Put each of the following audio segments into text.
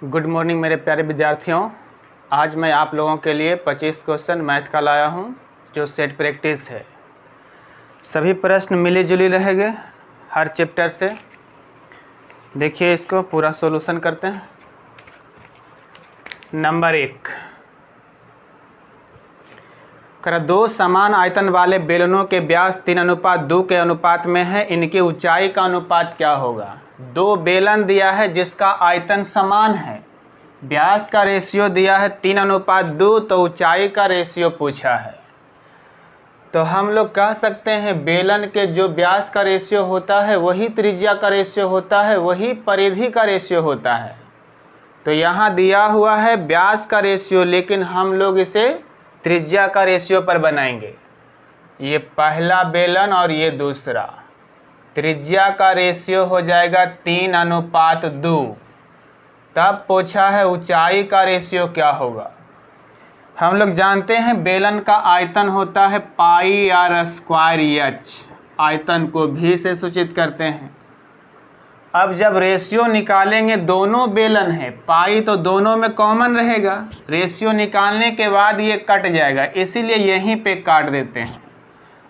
Good morning मेरे प्यारे विद्यार्थियों। आज मैं आप लोगों के लिए 25 क्वेश्चन मैथ का लाया हूं जो सेट प्रैक्टिस है। सभी प्रश्न मिली जुली रहेंगे हर चैप्टर से। देखिए इसको पूरा सॉल्यूशन करते हैं। नंबर 1, दो समान आयतन वाले बेलनों के व्यास 3:2 के अनुपात में है, इनकी ऊंचाई का अनुपात क्या होगा। दो बेलन दिया है जिसका आयतन समान है, व्यास का रेशियो दिया है 3:2, तो ऊंचाई का रेशियो पूछा है। तो हम लोग कह सकते हैं बेलन के जो व्यास का रेशियो होता है वही त्रिज्या का रेशियो होता है, वही परिधि का रेशियो होता है। तो यहाँ दिया हुआ है व्यास का रेशियो, लेकिन हम लोग इसे त्रिज्या का रेशियो पर बनाएंगे। ये पहला बेलन और ये दूसरा, त्रिज्या का रेशियो हो जाएगा 3:2। तब पूछा है ऊंचाई का रेशियो क्या होगा। हम लोग जानते हैं बेलन का आयतन होता है πr²h, आयतन को भी से सूचित करते हैं। अब जब रेशियो निकालेंगे, दोनों बेलन है, पाई तो दोनों में कॉमन रहेगा, रेशियो निकालने के बाद ये कट जाएगा, इसीलिए यहीं पे काट देते हैं।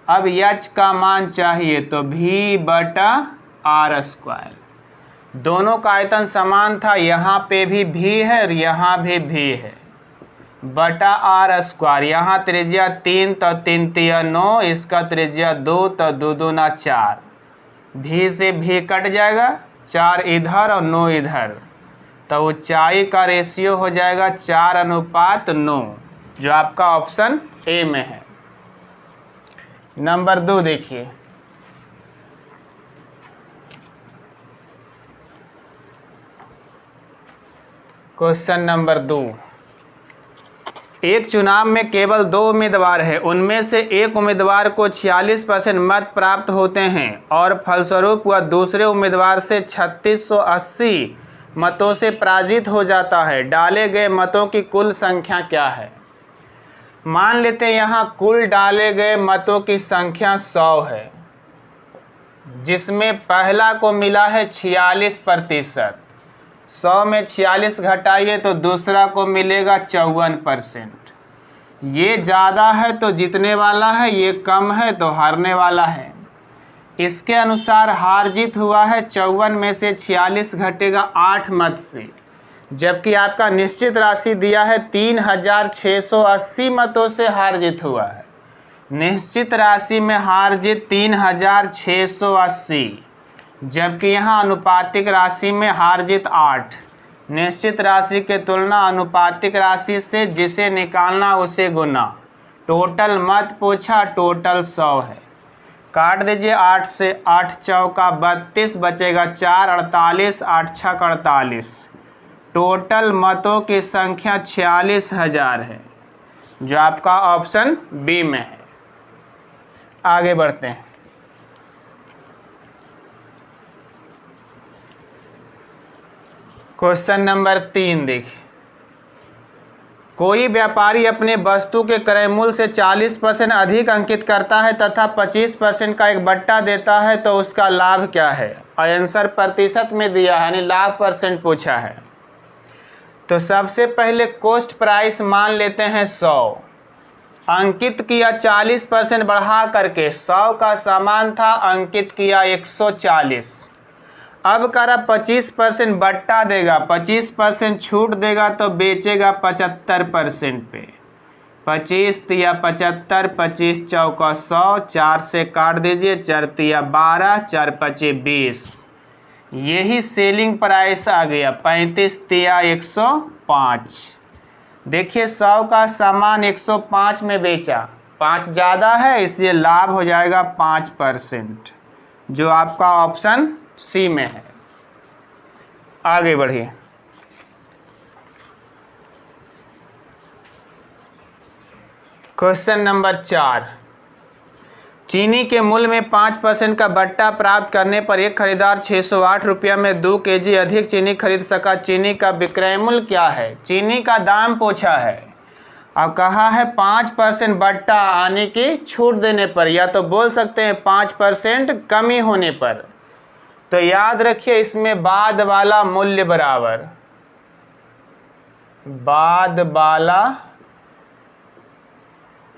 अब h का मान चाहिए तो v/r²। दोनों का आयतन समान था, यहाँ पे भी v है और यहाँ भी v है, बटा r²। यहाँ त्रिज्या 3 तो 3 तिया 9, इसका त्रिज्या 2 तो 2 दूना 4, v से v कट जाएगा, 4 इधर और 9 इधर, तो ऊंचाई का रेशियो हो जाएगा 4:9, जो आपका ऑप्शन ए में है। नंबर 2 देखिए, क्वेश्चन नंबर 2। एक चुनाव में केवल 2 उम्मीदवार हैं, उनमें से एक उम्मीदवार को 46% मत प्राप्त होते हैं और फलस्वरूप वह दूसरे उम्मीदवार से 3680 मतों से पराजित हो जाता है। डाले गए मतों की कुल संख्या क्या है। मान लेते हैं यहाँ कुल डाले गए मतों की संख्या 100 है, जिसमें पहला को मिला है 46%। 100 में 46 घटाइए तो दूसरा को मिलेगा 54%। ये ज़्यादा है तो जीतने वाला है, ये कम है तो हारने वाला है। इसके अनुसार हार जीत हुआ है 54 में से 46 घटेगा 8 मत से, जबकि आपका निश्चित राशि दिया है 3680 मतों से हार जीत हुआ है। निश्चित राशि में हार जीत 3680, जबकि यहाँ अनुपातिक राशि में हार जीत 8। निश्चित राशि के तुलना अनुपातिक राशि से, जिसे निकालना उसे गुना। टोटल मत पूछा, टोटल 100 है। काट दीजिए 8 से, 8 चौका 32 बचेगा 4, 48, 8 छक 48। टोटल मतों की संख्या 46,000 है, जो आपका ऑप्शन बी में है। आगे बढ़ते हैं। क्वेश्चन नंबर 3 देखिए, कोई व्यापारी अपने वस्तु के क्रय मूल्य से 40% अधिक अंकित करता है तथा 25% का एक बट्टा देता है, तो उसका लाभ क्या है। आंसर प्रतिशत में दिया है, यानी लाभ परसेंट पूछा है। तो सबसे पहले कॉस्ट प्राइस मान लेते हैं 100, अंकित किया 40% बढ़ा करके, 100 का सामान था, अंकित किया 140। अब करा 25% बट्टा देगा, 25% छूट देगा तो बेचेगा 75% पे। 25 तिया 75, 25 चौका 100, 4 से काट दीजिए, 4 तिया 12, 4 पचे 20। यही सेलिंग प्राइस आ गया, 35 तिया 105। देखिए 100 का सामान 105 में बेचा, 5 ज़्यादा है, इसलिए लाभ हो जाएगा 5%, जो आपका ऑप्शन सी में है। आगे बढ़िए। क्वेश्चन नंबर 4, चीनी के मूल्य में 5% का बट्टा प्राप्त करने पर एक खरीदार 608 रुपया में 2 kg अधिक चीनी खरीद सका। चीनी का विक्रय मूल्य क्या है। चीनी का दाम पूछा है। अब कहा है 5% बट्टा आने की छूट देने पर, या तो बोल सकते हैं 5% कमी होने पर। तो याद रखिए इसमें बाद वाला मूल्य बराबर बाद वाला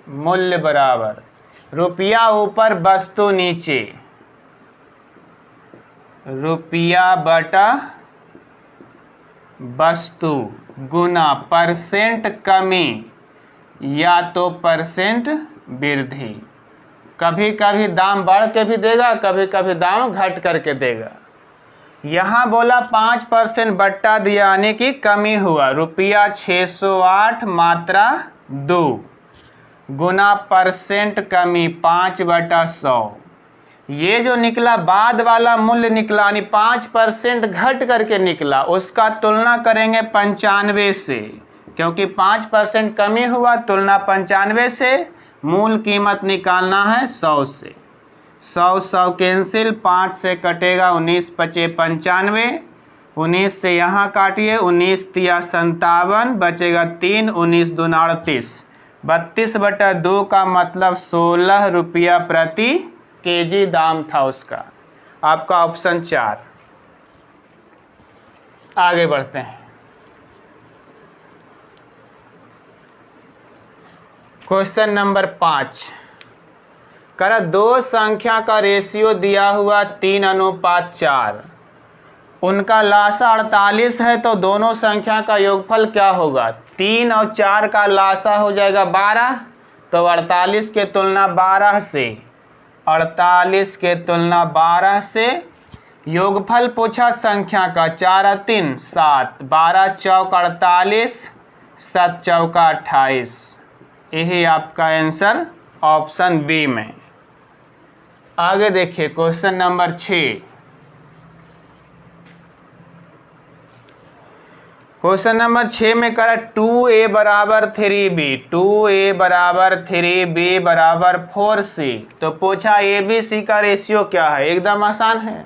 मूल्य बराबर रुपया ऊपर वस्तु नीचे, रुपया बटा वस्तु गुना परसेंट कमी या तो परसेंट वृद्धि। कभी कभी दाम बढ़ के भी देगा, कभी कभी दाम घट करके देगा। यहाँ बोला 5% बट्टा दिया यानी कि कमी हुआ, रुपया 608 मात्रा 2 गुना परसेंट कमी 5/100। ये जो निकला बाद वाला मूल्य निकला यानी 5% घट करके निकला, उसका तुलना करेंगे 95 से, क्योंकि 5% कमी हुआ, तुलना 95 से। मूल कीमत निकालना है 100 से। 100 कैंसिल, 5 से कटेगा 19 पचे 95, 19 से यहाँ काटिए, 19 तिया 57, बचेगा 3, 19 दूना 38, 32/2 का मतलब 16 रुपया प्रति केजी दाम था उसका। आपका ऑप्शन 4। आगे बढ़ते हैं। क्वेश्चन नंबर 5 करा, दो संख्या का रेशियो दिया हुआ 3:4, उनका लासा 48 है, तो दोनों संख्या का योगफल क्या होगा? 3 और 4 का लासा हो जाएगा 12, तो 48 के तुलना 12 से, 48 के तुलना 12 से। योगफल पूछा संख्या का, 4 और 3 7, 12 चौक 48, 7 चौका 28। यही आपका आंसर ऑप्शन बी में। आगे देखिए क्वेश्चन नंबर 6। क्वेश्चन नंबर 6 में करा 2a बराबर 3b, 2a बराबर 3b बराबर 4c। तो पूछा abc का रेशियो क्या है? एकदम आसान है।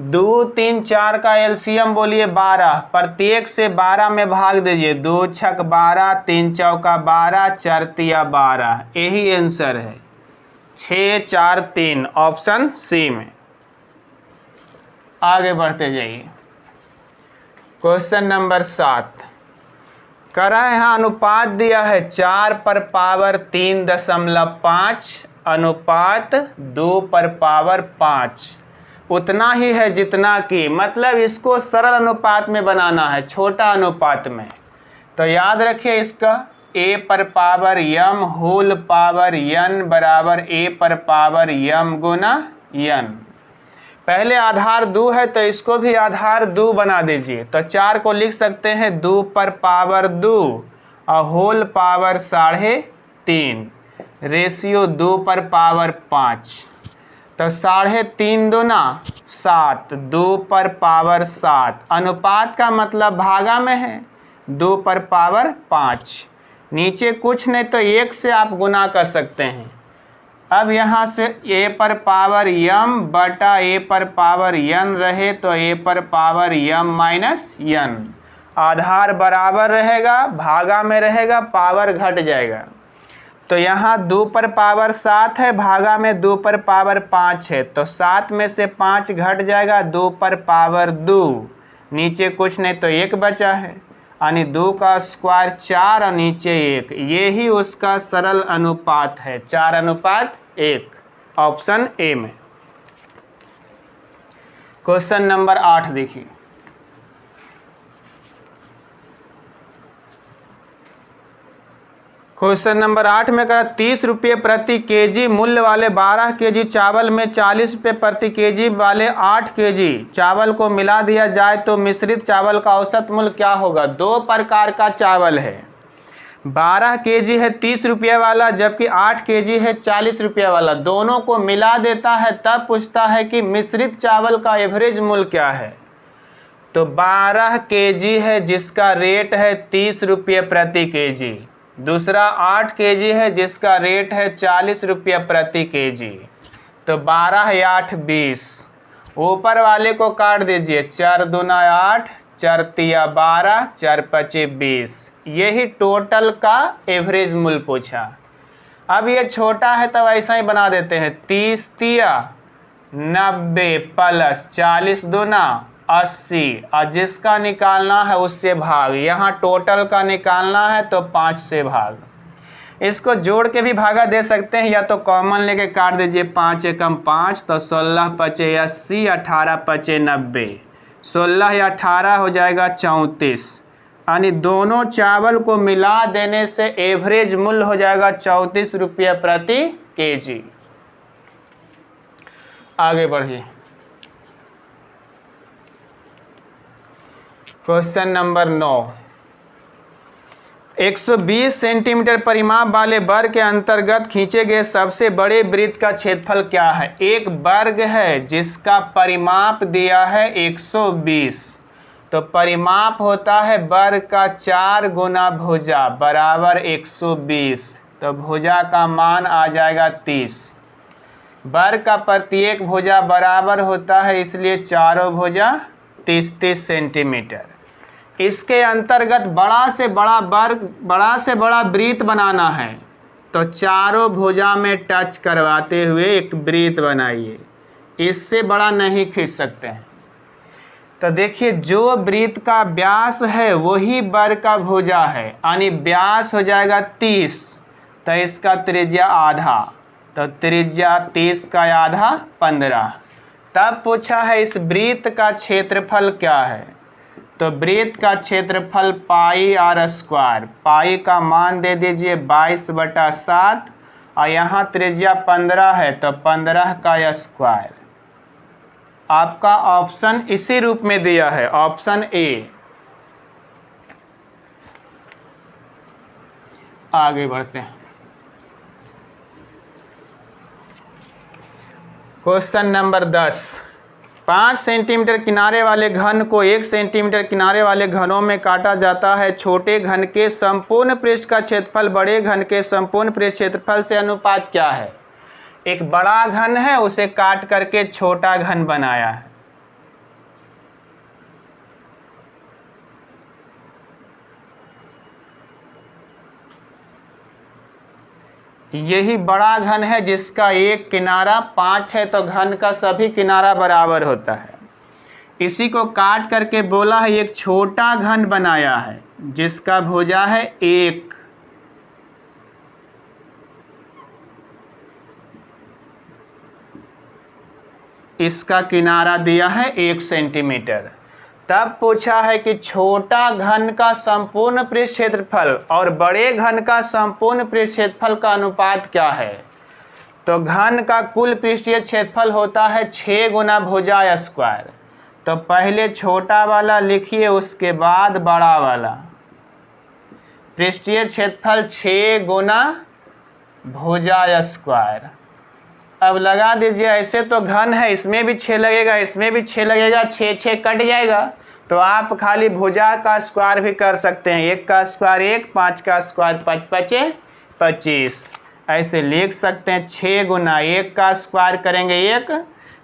2 3 4 का एलसीएम बोलिए 12, प्रत्येक से 12 में भाग दीजिए, 2 छक 12, 3 चौका 12, 4 तिया 12। यही आंसर है 6 4 3, ऑप्शन सी में। आगे बढ़ते जाइए। क्वेश्चन नंबर 7 करा, यहाँ अनुपात दिया है 4 पर पावर 3.5 अनुपात 2 पर पावर 5, उतना ही है जितना कि, मतलब इसको सरल अनुपात में बनाना है, छोटा अनुपात में। तो याद रखिए इसका a पर power m whole power n बराबर a पर पावर m गुना n। पहले आधार 2 है तो इसको भी आधार 2 बना दीजिए। तो 4 को लिख सकते हैं 2 पर पावर 2 और होल पावर 3.5, रेशियो 2 पर पावर 5। तो 3.5 दूना 7, 2 पर पावर 7। अनुपात का मतलब भागा में है, 2 पर पावर 5। नीचे कुछ नहीं तो 1 से आप गुना कर सकते हैं। अब यहाँ से a पर पावर m बटा a पर पावर n रहे तो a पर पावर m माइनस n। आधार बराबर रहेगा, भागा में रहेगा, पावर घट जाएगा। तो यहाँ 2 पर पावर 7 है, भागा में 2 पर पावर 5 है, तो 7 में से 5 घट जाएगा, 2 पर पावर 2। नीचे कुछ नहीं तो 1 बचा है, यानी 2 का स्क्वायर 4 और नीचे 1। ये ही उसका सरल अनुपात है, 4:1, ऑप्शन ए में। क्वेश्चन नंबर 8 देखिए। क्वेश्चन नंबर 8 में कहा 30 रुपये प्रति केजी मूल्य वाले 12 केजी चावल में 40 रुपये प्रति केजी वाले 8 केजी चावल को मिला दिया जाए तो मिश्रित चावल का औसत मूल्य क्या होगा? 2 प्रकार का चावल है, 12 केजी है 30 रुपये वाला, जबकि 8 केजी है 40 रुपये वाला। दोनों को मिला देता है, तब पूछता है कि मिश्रित चावल का एवरेज मूल्य क्या है। तो 12 केजी है जिसका रेट है 30 रुपये प्रति केजी, दूसरा 8 केजी है जिसका रेट है 40 रुपये प्रति केजी। तो 12 या 8 20, ऊपर वाले को काट दीजिए, 4 दूना 8, 4 तिया 12, 4 पचे 20। यही टोटल का एवरेज मूल्य पूछा। अब ये छोटा है तो ऐसा ही बना देते हैं, 30 तिया 90 प्लस 40 दूना 80 और जिसका निकालना है उससे भाग। यहाँ टोटल का निकालना है तो 5 से भाग। इसको जोड़ के भी भागा दे सकते हैं या तो कॉमन लेके काट दीजिए। 5 एकम 5 तो 16 पचे 80, 18 पचे 90, 16 या 18 हो जाएगा 34। यानी दोनों चावल को मिला देने से एवरेज मूल्य हो जाएगा 34 रुपये प्रति केजी। आगे बढ़िए। Question number 9। 120 सेंटीमीटर परिमाप वाले वर्ग के अंतर्गत खींचे गए सबसे बड़े वृत्त का क्षेत्रफल क्या है? एक वर्ग है जिसका परिमाप दिया है 120, तो परिमाप होता है वर्ग का 4 गुना भुजा बराबर 120, तो भुजा का मान आ जाएगा 30। वर्ग का प्रत्येक भुजा बराबर होता है, इसलिए चारों भुजा 30-30 सेंटीमीटर। इसके अंतर्गत बड़ा से बड़ा वर्ग, बड़ा से बड़ा वृत्त बनाना है, तो चारों भुजा में टच करवाते हुए एक वृत्त बनाइए। इससे बड़ा नहीं खींच सकते हैं। तो देखिए, जो वृत्त का व्यास है वही वर्ग का भुजा है, यानी व्यास हो जाएगा 30, तो इसका त्रिज्या आधा, तो त्रिज्या 30 का आधा 15। तब पूछा है इस वृत्त का क्षेत्रफल क्या है? तो वृत्त का क्षेत्रफल पाई आर स्क्वायर, पाई का मान दे दीजिए 22/7 और यहाँ त्रिज्या 15 है, तो 15 का स्क्वायर। आपका ऑप्शन इसी रूप में दिया है, ऑप्शन ए। आगे बढ़ते हैं। Question number 10। 5 सेंटीमीटर किनारे वाले घन को 1 सेंटीमीटर किनारे वाले घनों में काटा जाता है। छोटे घन के संपूर्ण पृष्ठ का क्षेत्रफल बड़े घन के संपूर्ण पृष्ठ क्षेत्रफल से अनुपात क्या है? एक बड़ा घन है, उसे काट करके छोटा घन बनाया है। यही बड़ा घन है जिसका एक किनारा 5 है, तो घन का सभी किनारा बराबर होता है। इसी को काट करके बोला है एक छोटा घन बनाया है जिसका भुजा है 1। इसका किनारा दिया है 1 सेंटीमीटर। तब पूछा है कि छोटा घन का संपूर्ण पृष्ठ क्षेत्रफल और बड़े घन का संपूर्ण पृष्ठ क्षेत्रफल का अनुपात क्या है? तो घन का कुल पृष्ठीय क्षेत्रफल होता है 6 गुना भुजा स्क्वायर। तो पहले छोटा वाला लिखिए, उसके बाद बड़ा वाला। पृष्ठीय क्षेत्रफल 6 गुना भुजा स्क्वायर। अब लगा दीजिए, ऐसे तो घन है, इसमें भी 6 लगेगा, इसमें भी 6 लगेगा, 6 कट जाएगा, तो आप खाली भुजा का स्क्वायर भी कर सकते हैं। 1 का स्क्वायर 1, 5 का स्क्वायर 5 पचे 25, ऐसे लिख सकते हैं। 6 गुना 1 का स्क्वायर करेंगे 1,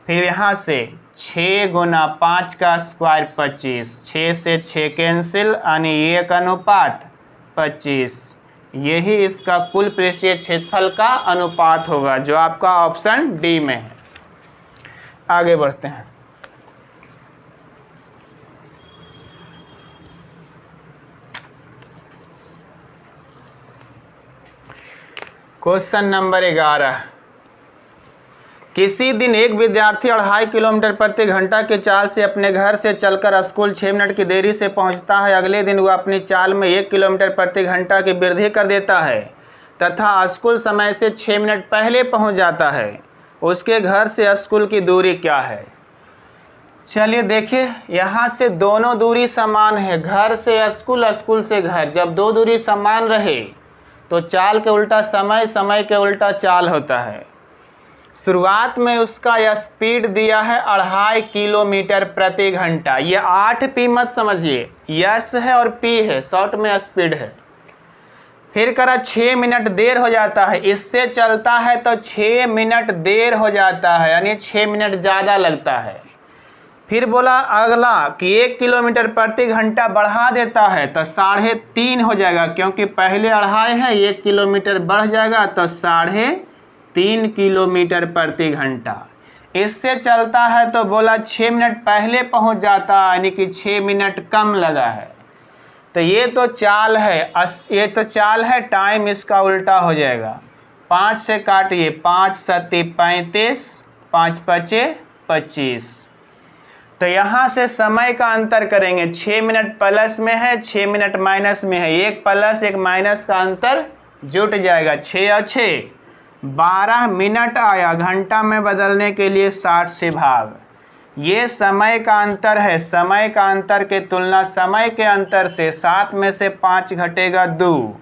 फिर यहाँ से 6 गुना 5 का स्क्वायर 25, 6 से 6 कैंसिल, यानी 1 अनुपात 25। यही इसका कुल पृष्ठीय क्षेत्रफल का अनुपात होगा, जो आपका ऑप्शन डी में है। आगे बढ़ते हैं। Question number 11। किसी दिन एक विद्यार्थी 2.5 किलोमीटर प्रति घंटा की चाल से अपने घर से चलकर स्कूल 6 मिनट की देरी से पहुंचता है। अगले दिन वह अपनी चाल में 1 किलोमीटर प्रति घंटा की वृद्धि कर देता है तथा स्कूल समय से 6 मिनट पहले पहुंच जाता है। उसके घर से स्कूल की दूरी क्या है? चलिए देखिए, यहाँ से दोनों दूरी समान है, घर से स्कूल, स्कूल से घर। जब दो दूरी समान रहे तो चाल के उल्टा समय, समय के उल्टा चाल होता है। शुरुआत में उसका स्पीड दिया है 2.5 किलोमीटर प्रति घंटा। ये 8P मत समझिए, यस है और P है, शॉर्ट में स्पीड है। फिर करा 6 मिनट देर हो जाता है, इससे चलता है तो 6 मिनट देर हो जाता है, यानी 6 मिनट ज़्यादा लगता है। फिर बोला अगला कि 1 किलोमीटर प्रति घंटा बढ़ा देता है तो 3.5 हो जाएगा, क्योंकि पहले 2.5 है, 1 किलोमीटर बढ़ जाएगा तो 3.5 किलोमीटर प्रति घंटा। इससे चलता है तो बोला 6 मिनट पहले पहुंच जाता, यानी कि 6 मिनट कम लगा है। तो ये तो चाल है, टाइम इसका उल्टा हो जाएगा। 5 से काटिए, 5 सत्ती 35, 5 पचे 25। तो यहाँ से समय का अंतर करेंगे, 6 मिनट प्लस में है, 6 मिनट माइनस में है, एक प्लस एक माइनस का अंतर जुट जाएगा। 6 और 6 12 मिनट आया, घंटा में बदलने के लिए 60 से भाग। ये समय का अंतर है, समय का अंतर के तुलना समय के अंतर से 7 में से 5 घटेगा 2।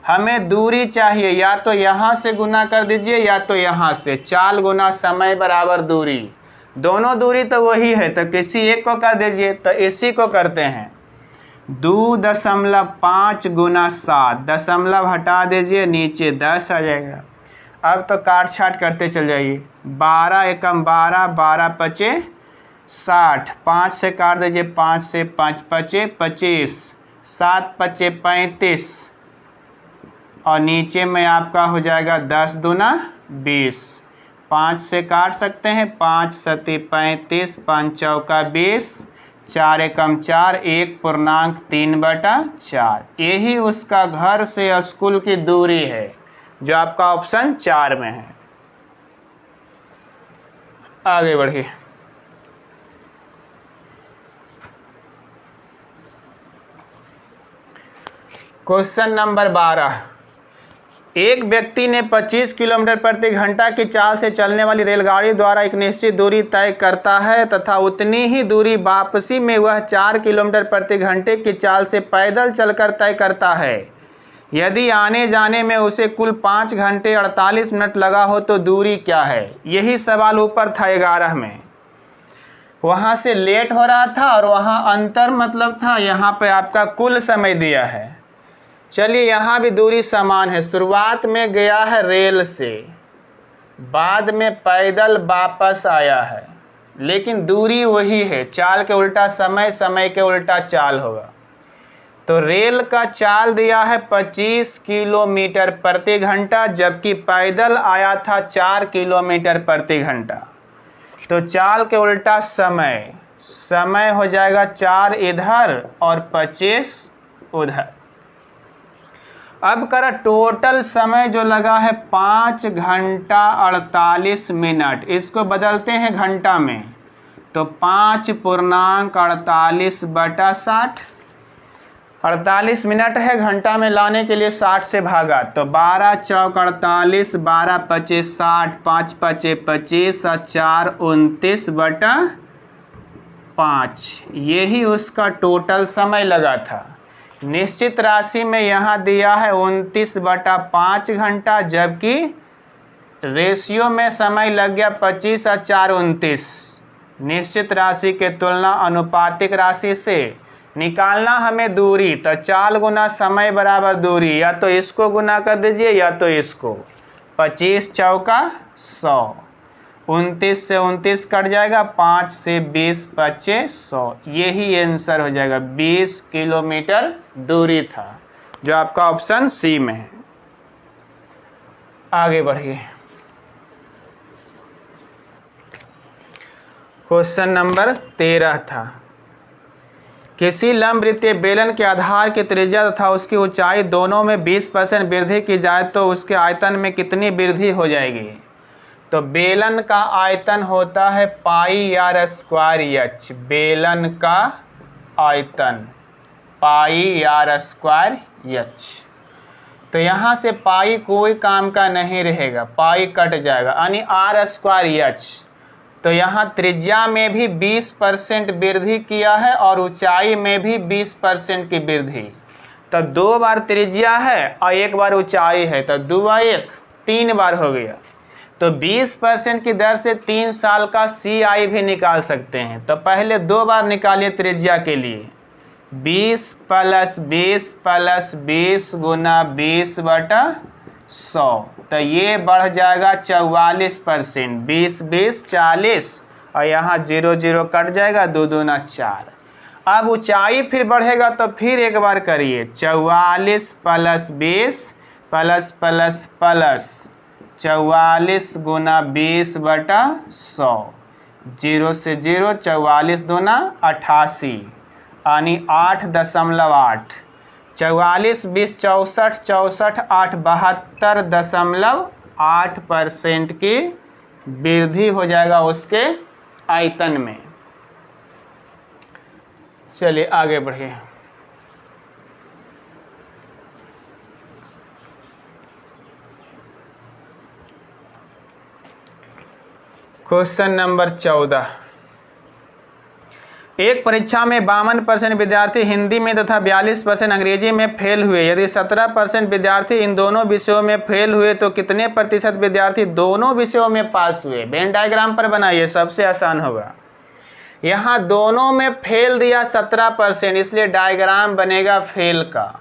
हमें दूरी चाहिए, या तो यहाँ से गुना कर दीजिए या तो यहाँ से, चाल गुना समय बराबर दूरी, दोनों दूरी तो वही है, तो किसी एक को कर दीजिए। तो इसी को करते हैं, 2.5 गुना 7, दशमलव हटा दीजिए, नीचे 10 आ जाएगा। अब तो काट छाट करते चल जाइए, 12 एकम 12, 12 पचे 60, 5 से काट दीजिए, 5 से 5 पचे 25, 7 पचे 35, और नीचे में आपका हो जाएगा 10 दूना 20। 5 से काट सकते हैं, 5 सत्ती 35, 5 चौका 20, 4 एकम 4, 1.3/4। यही उसका घर से स्कूल की दूरी है, जो आपका ऑप्शन 4 में है। आगे बढ़िए। Question number 12। एक व्यक्ति ने 25 किलोमीटर प्रति घंटा की चाल से चलने वाली रेलगाड़ी द्वारा एक निश्चित दूरी तय करता है तथा उतनी ही दूरी वापसी में वह 4 किलोमीटर प्रति घंटे की चाल से पैदल चलकर तय करता है। यदि आने जाने में उसे कुल 5 घंटे 48 मिनट लगा हो तो दूरी क्या है? यही सवाल ऊपर था 11 में। वहाँ से लेट हो रहा था और वहाँ अंतर मतलब था, यहाँ पे आपका कुल समय दिया है। चलिए यहाँ भी दूरी समान है, शुरुआत में गया है रेल से, बाद में पैदल वापस आया है, लेकिन दूरी वही है। चाल के उल्टा समय, समय के उल्टा चाल होगा। तो रेल का चाल दिया है 25 किलोमीटर प्रति घंटा, जबकि पैदल आया था 4 किलोमीटर प्रति घंटा। तो चाल के उल्टा समय, समय हो जाएगा 4 इधर और 25 उधर। अब करा टोटल समय जो लगा है 5 घंटा 48 मिनट, इसको बदलते हैं घंटा में, तो 5.48/60, 48 मिनट है, घंटा में लाने के लिए 60 से भागा, तो 12 चौक 48, 12 पचे 60, 5 पचे 25 और 4 29/5। यही उसका टोटल समय लगा था। निश्चित राशि में यहाँ दिया है 29/5 घंटा, जबकि रेशियो में समय लग गया 25 और 4 29। निश्चित राशि के तुलना अनुपातिक राशि से निकालना हमें दूरी, तो चाल गुना समय बराबर दूरी, या तो इसको गुना कर दीजिए या तो इसको। 25 चौका 100, 29 से 29 कट जाएगा, 5 से 20 पचे 100। यही आंसर हो जाएगा, 20 किलोमीटर दूरी था, जो आपका ऑप्शन सी में है। आगे बढ़िए। क्वेश्चन नंबर 13 था, किसी लंबवृत्तीय बेलन के आधार की त्रिज्या तथा उसकी ऊंचाई दोनों में 20% वृद्धि की जाए तो उसके आयतन में कितनी वृद्धि हो जाएगी? तो बेलन का आयतन होता है πr²h। बेलन का आयतन πr²h। तो यहाँ से पाई कोई काम का नहीं रहेगा, पाई कट जाएगा, यानी r²h। तो यहाँ त्रिज्या में भी 20% वृद्धि किया है और ऊंचाई में भी 20% की वृद्धि। तो 2 बार त्रिज्या है और 1 बार ऊंचाई है, तो 2 और 1 3 बार हो गया। तो 20% की दर से 3 साल का CI भी निकाल सकते हैं। तो पहले 2 बार निकालिए त्रिज्या के लिए, 20 + 20 + 20 गुना 20/100। तो ये बढ़ जाएगा 44%, 20 20 40, और यहाँ 0 0 कट जाएगा, 2 दूना 4। अब ऊंचाई फिर बढ़ेगा, तो फिर एक बार करिए, 44 + 20 + 44 गुना 20/100, 0 से 0, 44 दूना 88 यानी 8.8, 44 20 64, 64 8 72.8% की वृद्धि हो जाएगा उसके आयतन में। चलिए आगे बढ़िए। Question number 14। एक परीक्षा में 52% विद्यार्थी हिंदी में तथा 42% अंग्रेजी में फेल हुए। यदि 17% विद्यार्थी इन दोनों विषयों में फेल हुए तो कितने प्रतिशत विद्यार्थी दोनों विषयों में पास हुए? वेन डायग्राम पर बनाइए, सबसे आसान होगा। यहाँ दोनों में फेल दिया 17%, इसलिए डायग्राम बनेगा फेल का।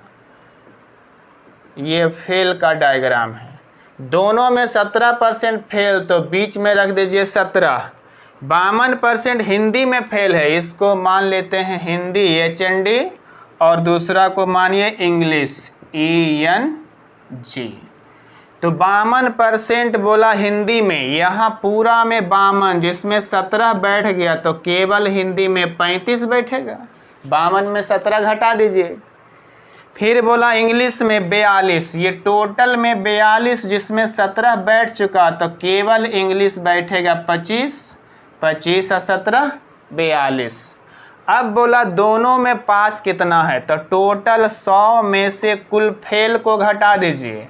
ये फेल का डायग्राम है। दोनों में 17% फेल तो बीच में रख दीजिए 17। 52% हिंदी में फेल है, इसको मान लेते हैं हिंदी HND, और दूसरा को मानिए इंग्लिश ENG। तो 52% बोला हिंदी में, यहाँ पूरा में 52 जिसमें 17 बैठ गया तो केवल हिंदी में 35 बैठेगा। 52 में 17 घटा दीजिए। फिर बोला इंग्लिश में 42, ये टोटल में 42 जिसमें 17 बैठ चुका तो केवल इंग्लिश बैठेगा 25, 25 और 17 42। अब बोला दोनों में पास कितना है, तो टोटल 100 में से कुल फेल को घटा दीजिए।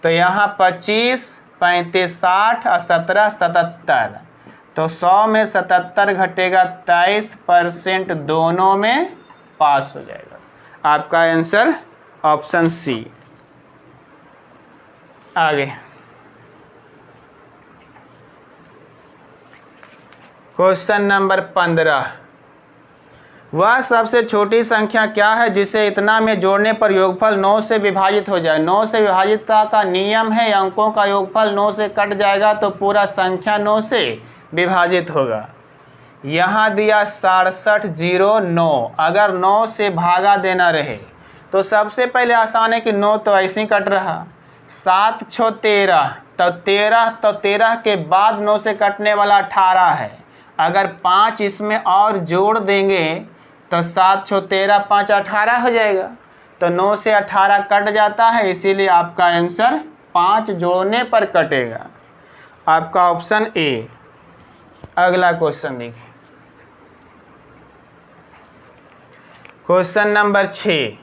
तो यहाँ 25 35 60 और 17 77, तो 100 में 77 घटेगा 23% दोनों में पास हो जाएगा। आपका आंसर ऑप्शन सी। आगे क्वेश्चन नंबर 15। वह सबसे छोटी संख्या क्या है जिसे इतना में जोड़ने पर योगफल 9 से विभाजित हो जाए? 9 से विभाजितता का नियम है, अंकों का योगफल 9 से कट जाएगा तो पूरा संख्या 9 से विभाजित होगा। यहाँ दिया 6709, अगर 9 से भागा देना रहे तो सबसे पहले आसान है कि 9 तो ऐसे ही कट रहा। 7 6 13, तो 13 के बाद 9 से कटने वाला 18 है। अगर 5 इसमें और जोड़ देंगे तो 7 6 13 5 18 हो जाएगा। तो 9 से 18 कट जाता है, इसीलिए आपका आंसर 5 जोड़ने पर कटेगा। आपका ऑप्शन ए। अगला क्वेश्चन देखिए, क्वेश्चन नंबर 6।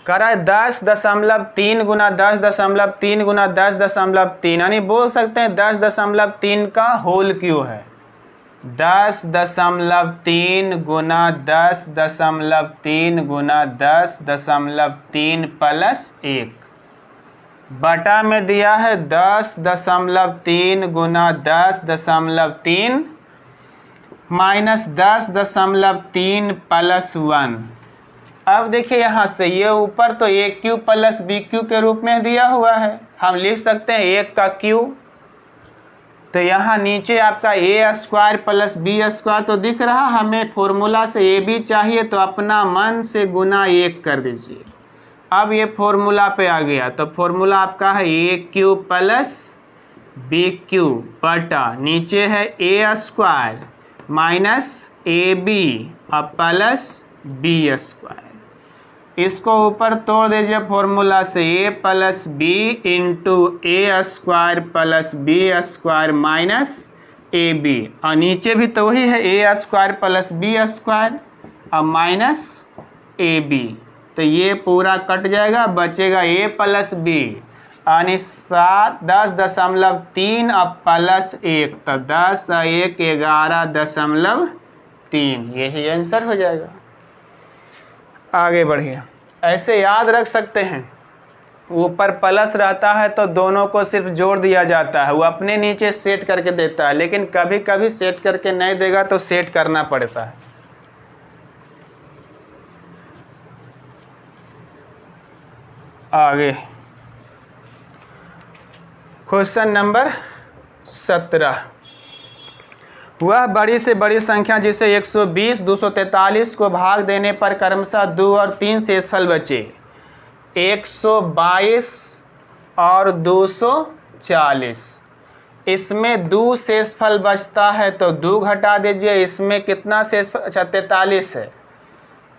करा 10.3 गुना 10.3 गुना 10.3, यानी बोल सकते हैं 10.3 का होल क्यों है। 10.3 गुना 10.3 गुना 10.3 प्लस 1 बटा में दिया है 10.3 गुना 10.3 माइनस 10.3 प्लस 1। अब देखिए यहाँ से ये ऊपर तो ए क्यू प्लस बी क्यू के रूप में दिया हुआ है, हम लिख सकते हैं 1 का क्यू। तो यहाँ नीचे आपका ए स्क्वायर प्लस बी स्क्वायर तो दिख रहा, हमें फॉर्मूला से ए बी चाहिए तो अपना मन से गुना 1 कर दीजिए। अब ये फॉर्मूला पे आ गया, तो फॉर्मूला आपका है A cube plus B cube बटा नीचे है A square minus A B और प्लस बी स्क्वायर। इसको ऊपर तोड़ दीजिए फॉर्मूला से, A plus B into A square plus B square minus A B, और नीचे भी तो वही है A square plus B square और माइनस ए बी। तो ये पूरा कट जाएगा, बचेगा ए प्लस बी यानी 10.3 और प्लस 1, तो 10 और 1 11.3, यही आंसर हो जाएगा। आगे बढ़िए, ऐसे याद रख सकते हैं, ऊपर प्लस रहता है तो दोनों को सिर्फ जोड़ दिया जाता है, वो अपने नीचे सेट करके देता है, लेकिन कभी कभी सेट करके नहीं देगा तो सेट करना पड़ता है। आगे क्वेश्चन नंबर 17। वह बड़ी से बड़ी संख्या जिसे 120, 243 को भाग देने पर क्रमशः 2 और 3 शेषफल बचे। 122 और 246 240। इसमें 2 शेषफल बचता है तो 2 घटा दीजिए। इसमें कितना शेषफल, अच्छा 43 है।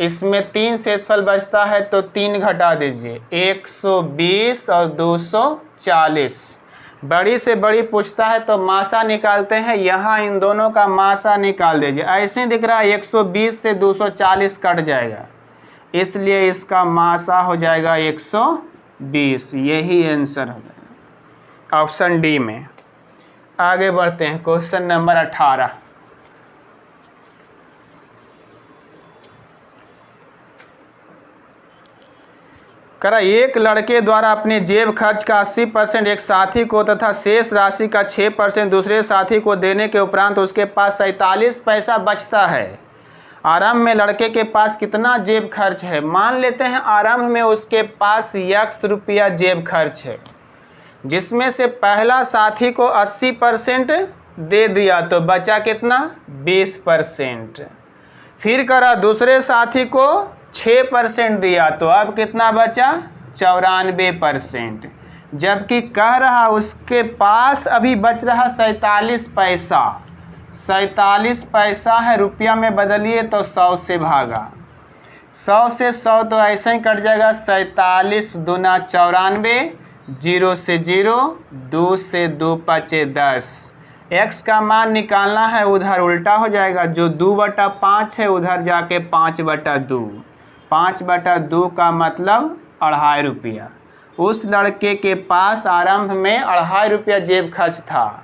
इसमें 3 शेषफल बचता है तो 3 घटा दीजिए। 120 और 240। बड़ी से बड़ी पूछता है तो मासा निकालते हैं। यहाँ इन दोनों का मासा निकाल दीजिए। ऐसे दिख रहा है 120 से 240 कट जाएगा, इसलिए इसका मासा हो जाएगा 120। यही आंसर हो जाएगा ऑप्शन डी में। आगे बढ़ते हैं, क्वेश्चन नंबर 18। करा, एक लड़के द्वारा अपने जेब खर्च का 80% एक साथी को तथा शेष राशि का 6% दूसरे साथी को देने के उपरांत उसके पास 47 पैसा बचता है। आरंभ में लड़के के पास कितना जेब खर्च है? मान लेते हैं आरंभ में उसके पास x रुपया जेब खर्च है, जिसमें से पहला साथी को 80% दे दिया तो बचा कितना? 20%। फिर करा दूसरे साथी को 6% दिया तो अब कितना बचा? 94%। जबकि कह रहा उसके पास अभी बच रहा 47 पैसा। 47 पैसा है, रुपया में बदलिए तो 100 से भागा। 100 से 100 तो ऐसे ही कट जाएगा। 47 दूना 94, 0 से 0, 2 से 2 पचे 10। x का मान निकालना है, उधर उल्टा हो जाएगा। जो 2/5 है उधर जाके 5/2। 5/2 का मतलब 2.5 रुपया। उस लड़के के पास आरंभ में 2.5 रुपया जेब खर्च था।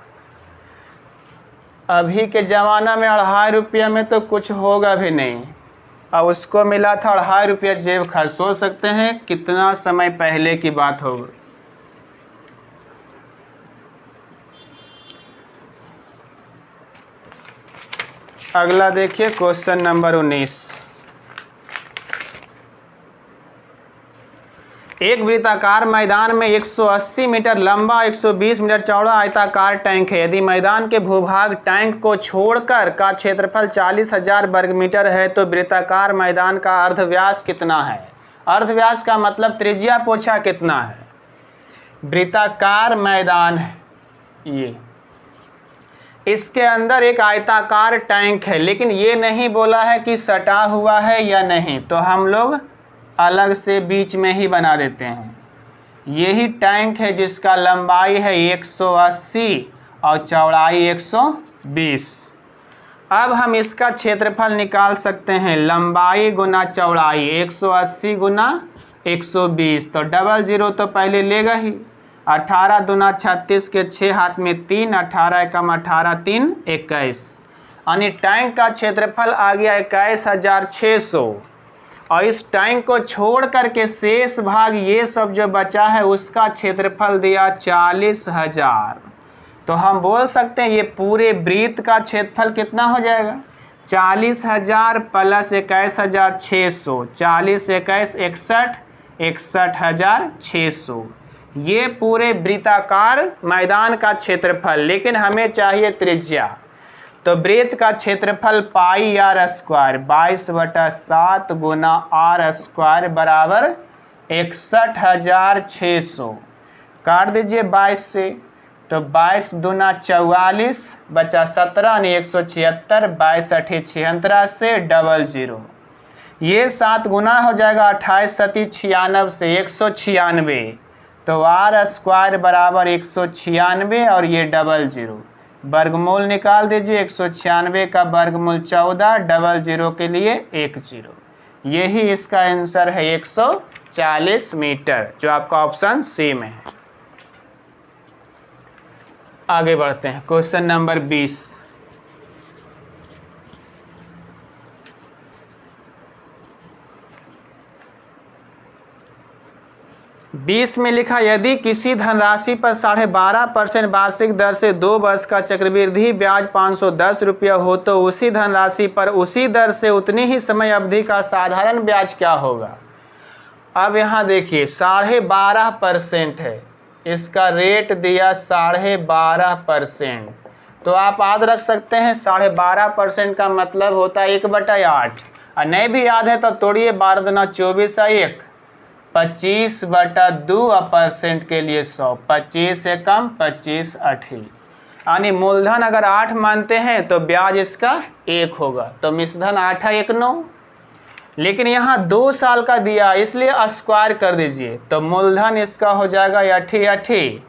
अभी के ज़माना में 2.5 रुपया में तो कुछ होगा भी नहीं। अब उसको मिला था 2.5 रुपया जेब खर्च। सोच सकते हैं कितना समय पहले की बात होगी। अगला देखिए, क्वेश्चन नंबर 19। एक वृत्ताकार मैदान में 180 मीटर लंबा 120 मीटर चौड़ा आयताकार टैंक है। यदि मैदान के भूभाग टैंक को छोड़कर का क्षेत्रफल 40,000 वर्ग मीटर है तो वृत्ताकार मैदान का अर्धव्यास कितना है? अर्धव्यास का मतलब त्रिज्या पूछा कितना है। वृत्ताकार मैदान है ये, इसके अंदर एक आयताकार टैंक है, लेकिन ये नहीं बोला है कि सटा हुआ है या नहीं, तो हम लोग अलग से बीच में ही बना देते हैं। यही टैंक है जिसका लंबाई है 180 और चौड़ाई 120। अब हम इसका क्षेत्रफल निकाल सकते हैं। लंबाई गुना चौड़ाई 180 गुना 120, तो 00 तो पहले लेगा ही। 18 दूना 36 के 6 हाथ में 3, 18 कम 18 3 21। यानी टैंक का क्षेत्रफल आ गया 21,600। और इस टैंक को छोड़ करके शेष भाग ये सब जो बचा है उसका क्षेत्रफल दिया 40,000। तो हम बोल सकते हैं ये पूरे वृत्त का क्षेत्रफल कितना हो जाएगा? 40,000 प्लस 21,600। 40 21 61, 61,600। ये पूरे वृत्ताकार मैदान का क्षेत्रफल, लेकिन हमें चाहिए त्रिज्या। तो वृत्त का क्षेत्रफल पाई r स्क्वायर 22/7 गुना r स्क्वायर बराबर 61,600। काट दीजिए 22 से, तो 22 दूना 44 बचा 17 यानी 176। 22 8 76 से 00। ये 7 गुना हो जाएगा 28 7 96 से 196। तो r स्क्वायर बराबर 196 और ये 00। वर्गमूल निकाल दीजिए। 196 का वर्गमूल 14, 00 के लिए 10। यही इसका आंसर है 140 मीटर, जो आपका ऑप्शन सी में है। आगे बढ़ते हैं, क्वेश्चन नंबर 20। में लिखा, यदि किसी धनराशि पर 12.5% वार्षिक दर से 2 वर्ष का चक्रवृद्धि ब्याज 510 रुपया हो तो उसी धनराशि पर उसी दर से उतनी ही समय अवधि का साधारण ब्याज क्या होगा? अब यहाँ देखिए 12.5% है, इसका रेट दिया 12.5%। तो आप याद रख सकते हैं 12.5% का मतलब होता है 1/8। और नहीं भी याद है तो तोड़िए, 12 दूना 24 1, 25/2% के लिए 100, 25 से कम 25 8 यानी मूलधन अगर 8 मानते हैं तो ब्याज इसका 1 होगा। तो मिश्रधन 8 1 9, लेकिन यहाँ 2 साल का दिया इसलिए स्क्वायर कर दीजिए। तो मूलधन इसका हो जाएगा 8 8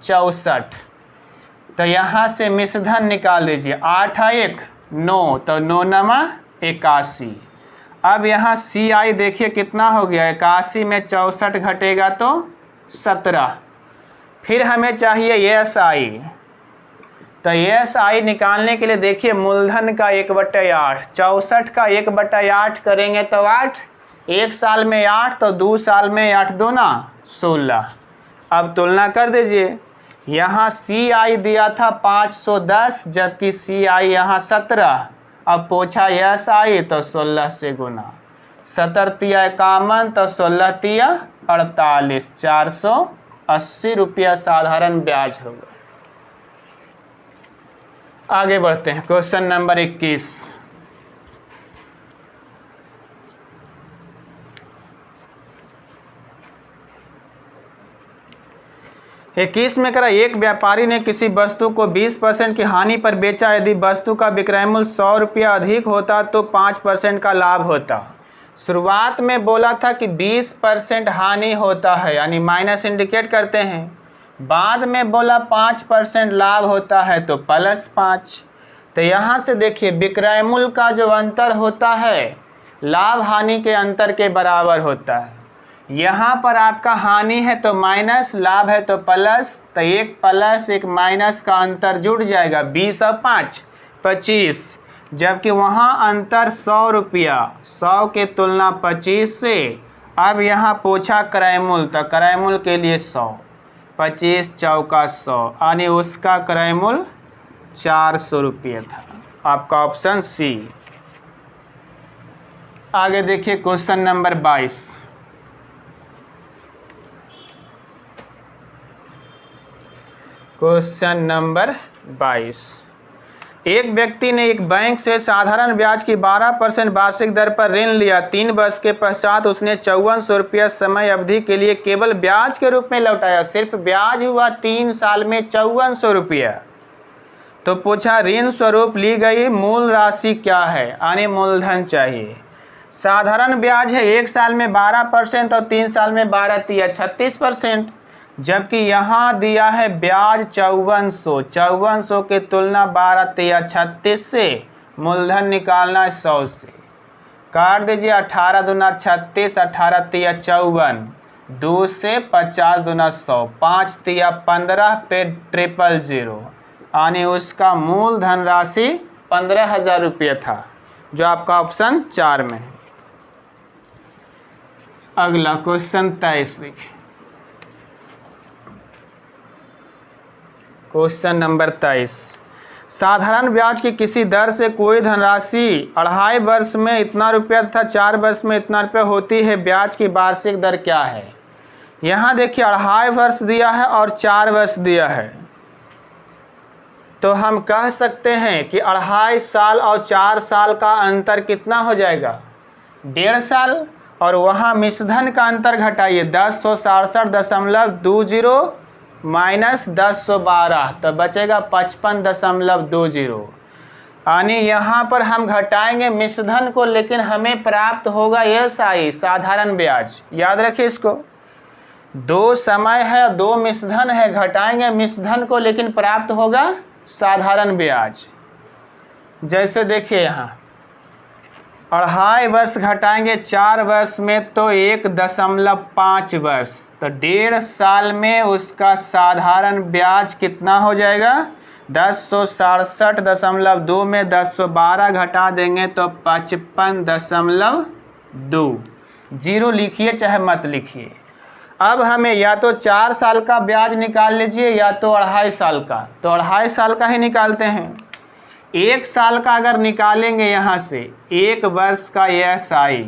64। तो यहाँ से मिश्रधन निकाल दीजिए, 8 1 9, तो 9 9 81। अब यहाँ CI देखिए कितना हो गया, 81 में 64 घटेगा तो 17। फिर हमें चाहिए SI। तो SI निकालने के लिए देखिए मूलधन का 1/8, 64 का 1/8 करेंगे तो 8, 1 साल में 8, तो 2 साल में 8 दूना 16। अब तुलना कर दीजिए, यहाँ CI दिया था 510 जबकि CI यहाँ 17। अब पूछा SI तो 16 से गुना, 17 तिया 51 तो 16 तिया 48, 480 रुपया साधारण ब्याज होगा। आगे बढ़ते हैं, क्वेश्चन नंबर 21। में करा, एक व्यापारी ने किसी वस्तु को 20% की हानि पर बेचा। यदि वस्तु का विक्रय मूल्य 100 रुपया अधिक होता तो 5% का लाभ होता। शुरुआत में बोला था कि 20% हानि होता है, यानी माइनस इंडिकेट करते हैं। बाद में बोला 5% लाभ होता है तो +5। तो यहाँ से देखिए विक्रय मूल्य का जो अंतर होता है लाभ हानि के अंतर के बराबर होता है। यहाँ पर आपका हानि है तो माइनस, लाभ है तो प्लस, तो एक प्लस एक माइनस का अंतर जुड़ जाएगा, 20 और 5 25। जबकि वहाँ अंतर 100 रुपया, 100 के तुलना 25 से। अब यहाँ पूछा क्रय मूल्य, तो क्रय मूल्य के लिए 100, 25 चौका 100, यानी उसका क्रय मूल्य 400 रुपये था। आपका ऑप्शन सी। आगे देखिए क्वेश्चन नंबर 22। Question number 22। एक व्यक्ति ने एक बैंक से साधारण ब्याज की 12% वार्षिक दर पर ऋण लिया। 3 वर्ष के पश्चात उसने 5400 रुपया समय अवधि के लिए केवल ब्याज के रूप में लौटाया। सिर्फ ब्याज हुआ 3 साल में 5400 रुपया। तो पूछा ऋण स्वरूप ली गई मूल राशि क्या है, यानी मूलधन चाहिए। साधारण ब्याज है 1 साल में 12% और 3 साल में 12 तिया 36%। जबकि यहाँ दिया है ब्याज 5400, 5400 के तुलना 12 तिया 36 से। मूलधन निकालना 100 से। काट दीजिए, 18 दूना 36, 18 तिया 54, 2 से 50 दूना 100, 5 तिया 15 पे 000, यानी उसका मूलधन राशि 15,000 रुपये था, जो आपका ऑप्शन 4 में है। अगला क्वेश्चन 23 देखिए। Question number 23। साधारण ब्याज की किसी दर से कोई धनराशि 2.5 वर्ष में इतना रुपया तथा 4 वर्ष में इतना रुपया होती है। ब्याज की वार्षिक दर क्या है। यहाँ देखिए 2.5 वर्ष दिया है और 4 वर्ष दिया है। तो हम कह सकते हैं कि 2.5 साल और 4 साल का अंतर कितना हो जाएगा, 1.5 साल। और वहाँ मिश्रधन का अंतर घटाइए, 10,167.20 माइनस 10,112, तो बचेगा 55.20। यानी यहाँ पर हम घटाएंगे मिश्रधन को, लेकिन हमें प्राप्त होगा SI साधारण ब्याज। याद रखिए इसको, 2 समय है 2 मिश्रधन है, घटाएंगे मिश्रधन को लेकिन प्राप्त होगा साधारण ब्याज। जैसे देखिए यहाँ 2.5 वर्ष घटाएंगे 4 वर्ष में तो 1.5 वर्ष, तो 1.5 साल में उसका साधारण ब्याज कितना हो जाएगा, 10,167.2 में 10,112 घटा देंगे तो 55.2। 0 लिखिए चाहे मत लिखिए। अब हमें या तो 4 साल का ब्याज निकाल लीजिए या तो 2.5 साल का। तो 2.5 साल का ही निकालते हैं। 1 साल का अगर निकालेंगे यहाँ से 1 वर्ष का SI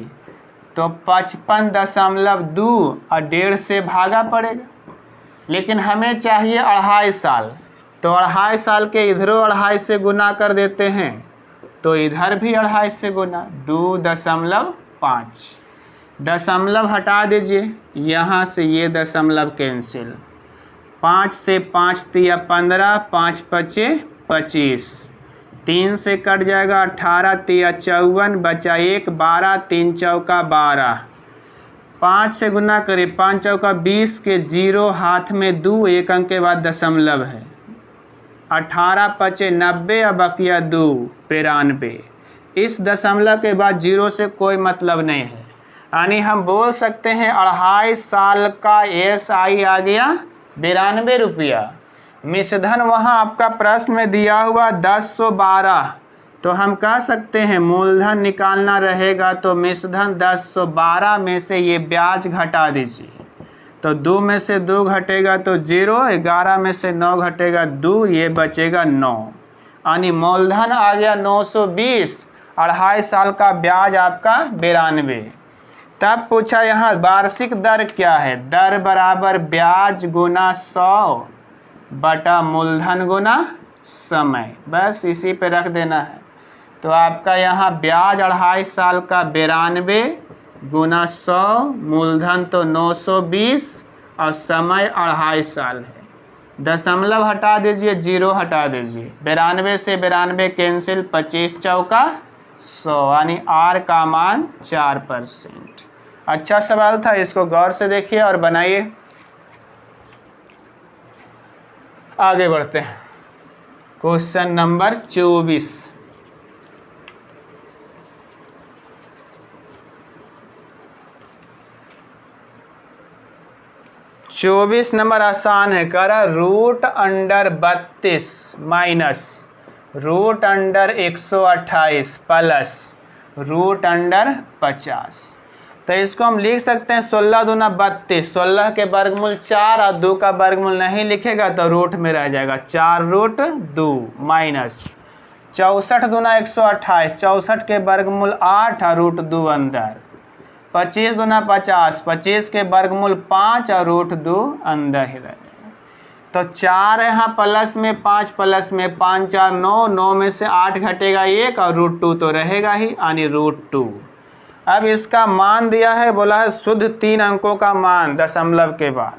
तो 55.2 और 1.5 से भागा पड़ेगा। लेकिन हमें चाहिए 2.5 साल, तो 2.5 साल के इधरों 2.5 से गुना कर देते हैं, तो इधर भी 2.5 से गुना, 2.5। दशमलव हटा दीजिए, यहाँ से ये दशमलव कैंसिल। 5 से 5 तिया 15, 5 पचे 25, 3 से कट जाएगा 18 तिया 54, बचा 1, 12, 3 चौका 12, 5 से गुना करें 5 चौका 20 के 0 हाथ में 2, 1 अंक के बाद दशमलव है। 18 पचे 90 और बकिया 2 93। इस दशमलव के बाद 0 से कोई मतलब नहीं है, यानी हम बोल सकते हैं 2.5 साल का SI आ गया 92 रुपया। मिश्रधन वहाँ आपका प्रश्न में दिया हुआ 1012, तो हम कह सकते हैं मूलधन निकालना रहेगा तो मिश्रधन 1012 में से ये ब्याज घटा दीजिए, तो 2 में से 2 घटेगा तो 0, 11 में से 9 घटेगा 2, ये बचेगा 9, यानी मूलधन आ गया 920, 2.5 साल का ब्याज आपका 92। तब पूछा यहाँ वार्षिक दर क्या है, दर बराबर ब्याज गुना 100 बटा मूलधन गुना समय, बस इसी पे रख देना है। तो आपका यहाँ ब्याज 2.5 साल का 92 गुना 100, मूलधन तो 920 और समय 2.5 साल है। दशमलव हटा दीजिए, 0 हटा दीजिए, 92 से 92 कैंसिल, 25 चौका 100, यानी R का मान 4%। अच्छा सवाल था, इसको गौर से देखिए और बनाइए। आगे बढ़ते हैं, क्वेश्चन नंबर 24। चौबीस नंबर आसान है, कह रहा √32 माइनस √128 प्लस √50। तो इसको हम लिख सकते हैं 16 दूना 32, 16 के वर्गमूल 4 और 2 का वर्गमूल नहीं लिखेगा तो रूट में रह जाएगा 4√2 माइनस 64 दूना 128, 64 के वर्गमूल 8 और √2 अंदर, 25 दूना 50, 25 के वर्गमूल 5 और √2 अंदर ही रहे। तो 4 यहाँ प्लस में 5 प्लस में 5 4 9, 9 में से 8 घटेगा 1 और √2 तो रहेगा ही, यानी √2। अब इसका मान दिया है, बोला है शुद्ध 3 अंकों का मान दशमलव के बाद,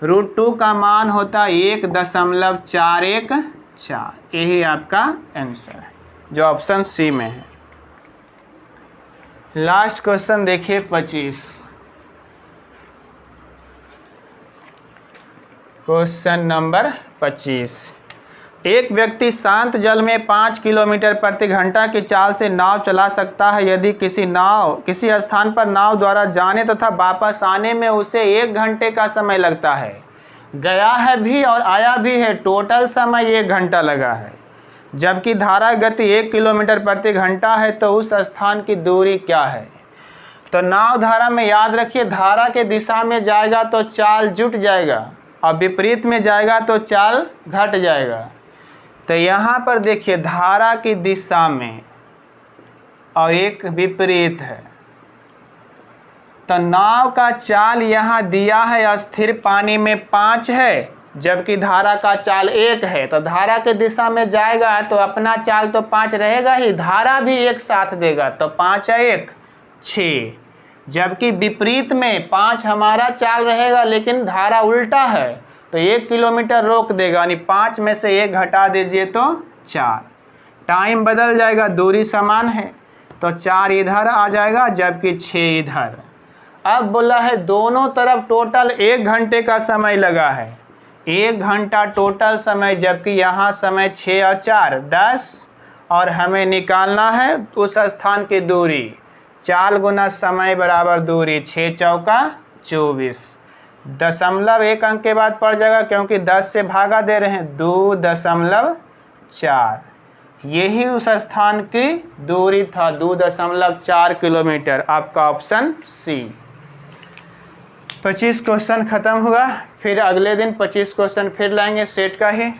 √2 का मान होता है 1.414। यही आपका आंसर है जो ऑप्शन सी में है। लास्ट क्वेश्चन देखिए 25। Question number 25। एक व्यक्ति शांत जल में 5 किलोमीटर प्रति घंटा की चाल से नाव चला सकता है यदि किसी स्थान पर नाव द्वारा जाने तथा वापस आने में उसे 1 घंटे का समय लगता है। गया है भी और आया भी है, टोटल समय 1 घंटा लगा है। जबकि धारा गति 1 किलोमीटर प्रति घंटा है तो उस स्थान की दूरी क्या है। तो नाव धारा में याद रखिए, धारा के दिशा में जाएगा तो चाल जुट जाएगा और विपरीत में जाएगा तो चाल घट जाएगा। तो यहाँ पर देखिए धारा की दिशा में और एक विपरीत है, तो नाव का चाल यहाँ दिया है स्थिर पानी में 5 है, जबकि धारा का चाल 1 है। तो धारा के दिशा में जाएगा तो अपना चाल तो 5 रहेगा ही, धारा भी एक साथ देगा तो 5 है 1 6, जबकि विपरीत में 5 हमारा चाल रहेगा लेकिन धारा उल्टा है तो 1 किलोमीटर रोक देगा, यानी 5 में से 1 घटा दीजिए तो 4। टाइम बदल जाएगा, दूरी समान है तो 4 इधर आ जाएगा जबकि 6 इधर। अब बोला है दोनों तरफ टोटल 1 घंटे का समय लगा है, 1 घंटा टोटल समय, जबकि यहाँ समय 6 और 4 10 और हमें निकालना है उस स्थान की दूरी। चाल गुना समय बराबर दूरी, 6 चौका 24। दशमलव 1 अंक के बाद पड़ जाएगा क्योंकि 10 से भागा दे रहे हैं, 2.4। यही उस स्थान की दूरी था, 2.4 किलोमीटर। आपका ऑप्शन सी। 25 क्वेश्चन खत्म हुआ, फिर अगले दिन 25 क्वेश्चन फिर लाएंगे सेट का ही।